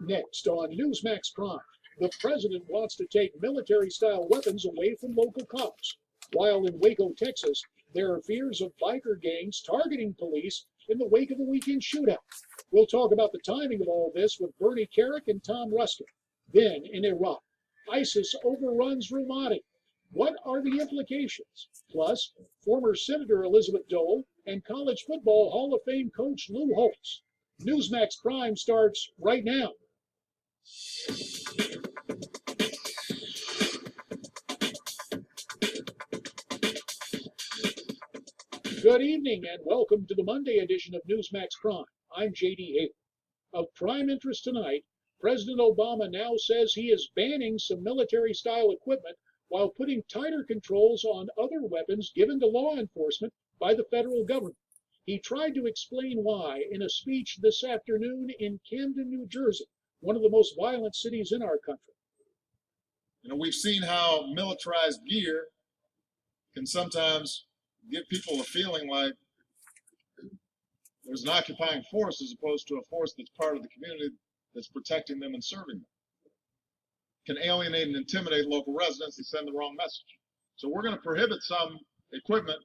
Next on Newsmax Prime, the president wants to take military-style weapons away from local cops. While in Waco, Texas, there are fears of biker gangs targeting police in the wake of a weekend shootout. We'll talk about the timing of all this with Bernie Carrick and Tom Ruskin. Then, in Iraq, ISIS overruns Ramadi. What are the implications? Plus, former Senator Elizabeth Dole and college football Hall of Fame coach Lou Holtz. Newsmax Prime starts right now. Good evening and welcome to the Monday edition of Newsmax Prime. I'm J.D. Haber. Of prime interest tonight, President Obama now says he is banning some military-style equipment while putting tighter controls on other weapons given to law enforcement by the federal government. He tried to explain why in a speech this afternoon in Camden, New Jersey, one of the most violent cities in our country. You know, we've seen how militarized gear can sometimes give people a feeling like there's an occupying force as opposed to a force that's part of the community that's protecting them and serving them. Can alienate and intimidate local residents and send the wrong message. So we're going to prohibit some equipment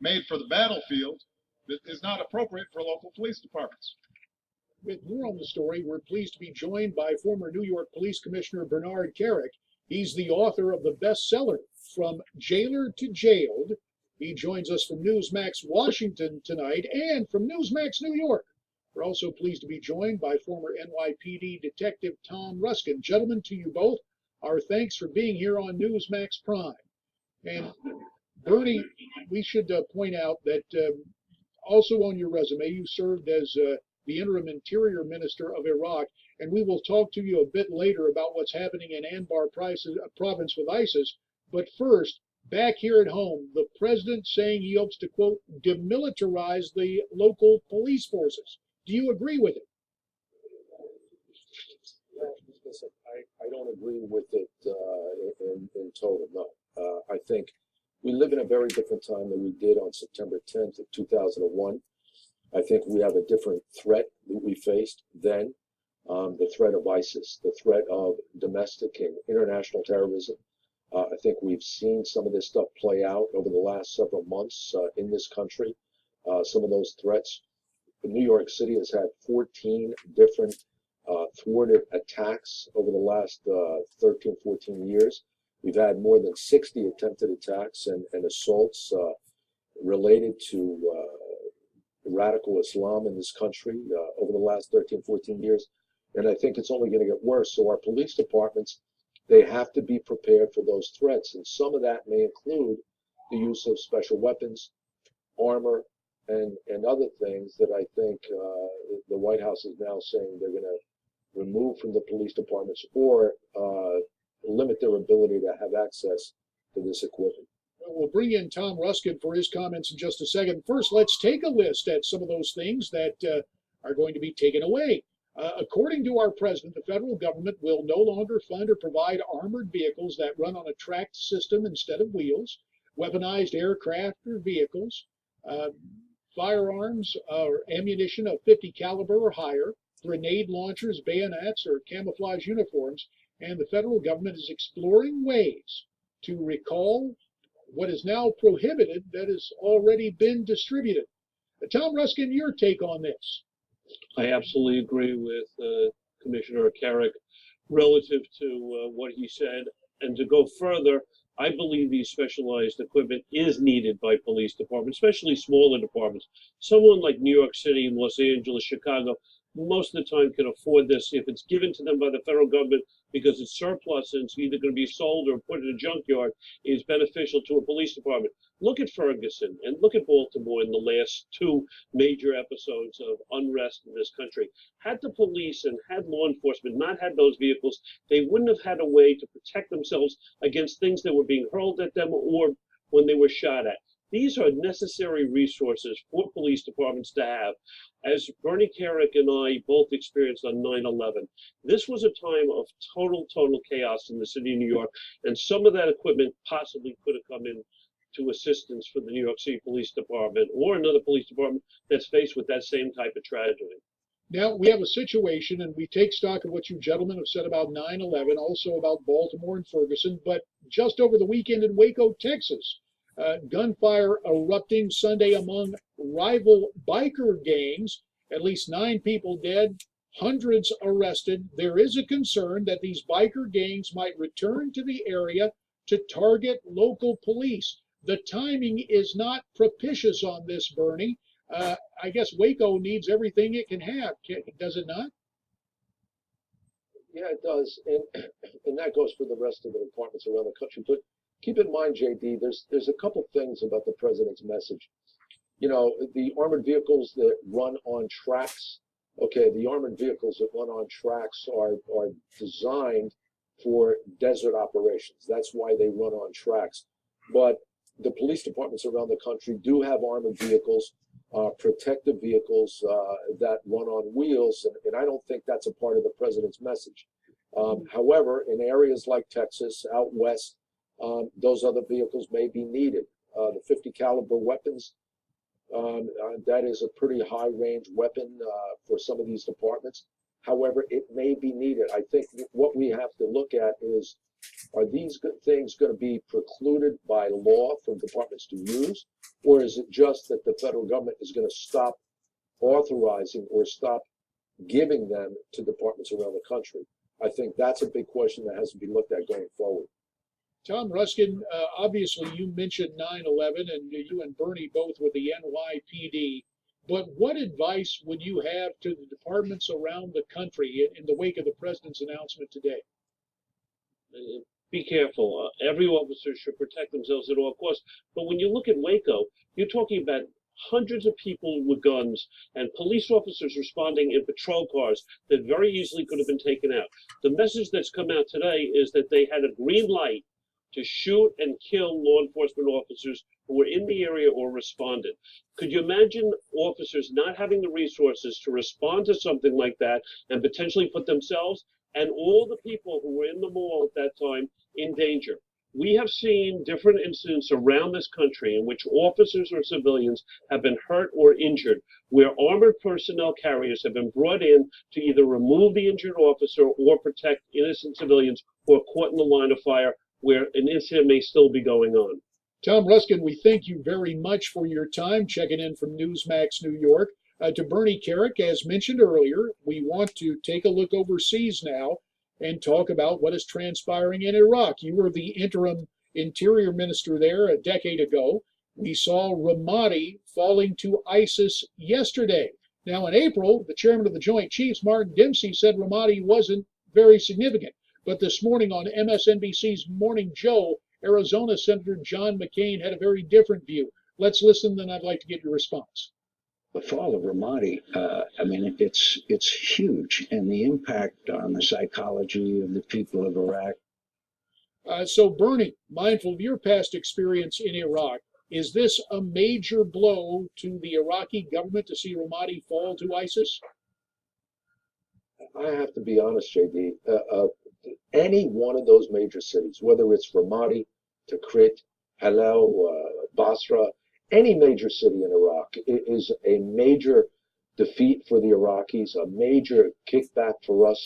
made for the battlefield that is not appropriate for local police departments. With more on the story, we're pleased to be joined by former New York Police Commissioner Bernard Carrick. He's the author of the bestseller, From Jailer to Jailed. He joins us from Newsmax Washington tonight and from Newsmax New York. We're also pleased to be joined by former NYPD Detective Tom Ruskin. Gentlemen, to you both, our thanks for being here on Newsmax Prime. And Bernie, we should point out that also on your resume, you served as the interim interior minister of Iraq, and we will talk to you a bit later about what's happening in Anbar province with ISIS. But first, back here at home, the president saying he hopes to, quote, demilitarize the local police forces. Do you agree with it? Listen, I don't agree with it in total, no. I think we live in a very different time than we did on September 10th of 2001. I think we have a different threat that we faced then, the threat of ISIS, the threat of domestic and international terrorism. I think we've seen some of this stuff play out over the last several months in this country. Some of those threats. New York City has had 14 different thwarted attacks over the last 13, 14 years. We've had more than 60 attempted attacks and assaults related to radical Islam in this country over the last 13, 14 years. And I think it's only going to get worse. So our police departments, they have to be prepared for those threats. And some of that may include the use of special weapons, armor, and other things that I think the White House is now saying they're going to remove from the police departments or limit their ability to have access to this equipment. We'll bring in Tom Ruskin for his comments in just a second. First, let's take a list at some of those things that are going to be taken away. According to our president, the federal government will no longer fund or provide armored vehicles that run on a tracked system instead of wheels, weaponized aircraft or vehicles, firearms or ammunition of .50 caliber or higher, grenade launchers, bayonets, or camouflage uniforms, and the federal government is exploring ways to recall what is now prohibited that has already been distributed. Tom Ruskin, your take on this? I absolutely agree with Commissioner Carrick relative to what he said. And to go further, I believe these specialized equipment is needed by police departments, especially smaller departments. Someone like New York City, Los Angeles, Chicago, most of the time can afford this. If it's given to them by the federal government because it's surplus and it's either going to be sold or put in a junkyard, is beneficial to a police department. Look at Ferguson and look at Baltimore in the last two major episodes of unrest in this country. Had the police and had law enforcement not had those vehicles, they wouldn't have had a way to protect themselves against things that were being hurled at them or when they were shot at. These are necessary resources for police departments to have. As Bernie Carrick and I both experienced on 9/11, this was a time of total chaos in the city of New York, and some of that equipment possibly could have come in to assistance for the New York City Police Department or another police department that's faced with that same type of tragedy. Now, we have a situation, and we take stock of what you gentlemen have said about 9/11, also about Baltimore and Ferguson, but just over the weekend in Waco, Texas, gunfire erupting Sunday among rival biker gangs, at least 9 people dead, hundreds arrested. There is a concern that these biker gangs might return to the area to target local police. The timing is not propitious on this, Bernie. I guess Waco needs everything it can have, does it not? Yeah, it does, and that goes for the rest of the departments around the country. But keep in mind, JD, there's a couple things about the president's message. You know, the armored vehicles that run on tracks. Okay, the armored vehicles that run on tracks are designed for desert operations. That's why they run on tracks. But the police departments around the country do have armored vehicles, protective vehicles that run on wheels, and I don't think that's a part of the president's message. However, in areas like Texas, out west, those other vehicles may be needed. The 50 caliber weapons, that is a pretty high range weapon for some of these departments. However, it may be needed. I think what we have to look at is, are these good things going to be precluded by law for departments to use? Or is it just that the federal government is going to stop authorizing or stop giving them to departments around the country? I think that's a big question that has to be looked at going forward. Tom Ruskin, obviously you mentioned 9/11 and you and Bernie both with the NYPD, but what advice would you have to the departments around the country in the wake of the president's announcement today? Be careful. Every officer should protect themselves at all costs. But when you look at Waco, you're talking about hundreds of people with guns and police officers responding in patrol cars that very easily could have been taken out. The message that's come out today is that they had a green light to shoot and kill law enforcement officers who were in the area or responded. Could you imagine officers not having the resources to respond to something like that and potentially put themselves and all the people who were in the mall at that time in danger? We have seen different incidents around this country in which officers or civilians have been hurt or injured, where armored personnel carriers have been brought in to either remove the injured officer or protect innocent civilians who are caught in the line of fire where an incident may still be going on. Tom Ruskin, we thank you very much for your time checking in from Newsmax, New York. To Bernie Kerik, as mentioned earlier, we want to take a look overseas now and talk about what is transpiring in Iraq. You were the interim interior minister there a decade ago. We saw Ramadi falling to ISIS yesterday. Now, in April, the chairman of the Joint Chiefs, Martin Dempsey, said Ramadi wasn't very significant. But this morning on MSNBC's Morning Joe, Arizona Senator John McCain had a very different view. Let's listen, then I'd like to get your response. The fall of Ramadi, I mean, it's huge, and the impact on the psychology of the people of Iraq. So, Bernie, mindful of your past experience in Iraq, is this a major blow to the Iraqi government to see Ramadi fall to ISIS? I have to be honest, JD. Any one of those major cities, whether it's Ramadi, Tikrit, Halal, Basra, any major city in Iraq is a major defeat for the Iraqis, a major kickback for us.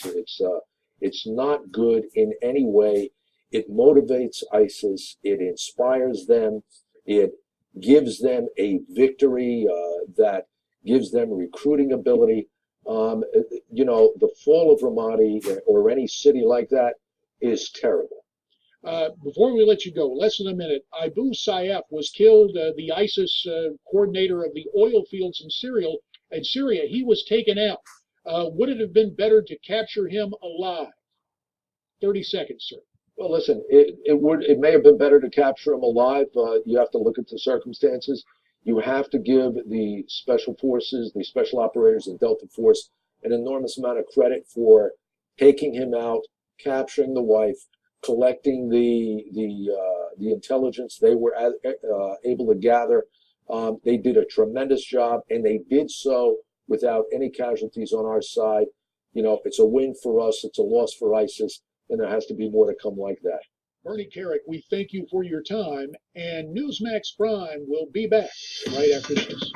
It's not good in any way. It motivates ISIS. It inspires them. It gives them a victory that gives them recruiting ability. You know, the fall of Ramadi or any city like that is terrible. Before we let you go, less than a minute, Abu Sayyaf was killed, the ISIS coordinator of the oil fields in Syria. He was taken out. Would it have been better to capture him alive? 30 seconds, sir. Well, listen, it may have been better to capture him alive. You have to look at the circumstances. You have to give the special forces, the special operators in Delta Force, an enormous amount of credit for taking him out, capturing the wife, collecting the intelligence they were able to gather. They did a tremendous job, and they did so without any casualties on our side. You know, it's a win for us. It's a loss for ISIS, and there has to be more to come like that. Bernie Kerik, we thank you for your time, and Newsmax Prime will be back right after this.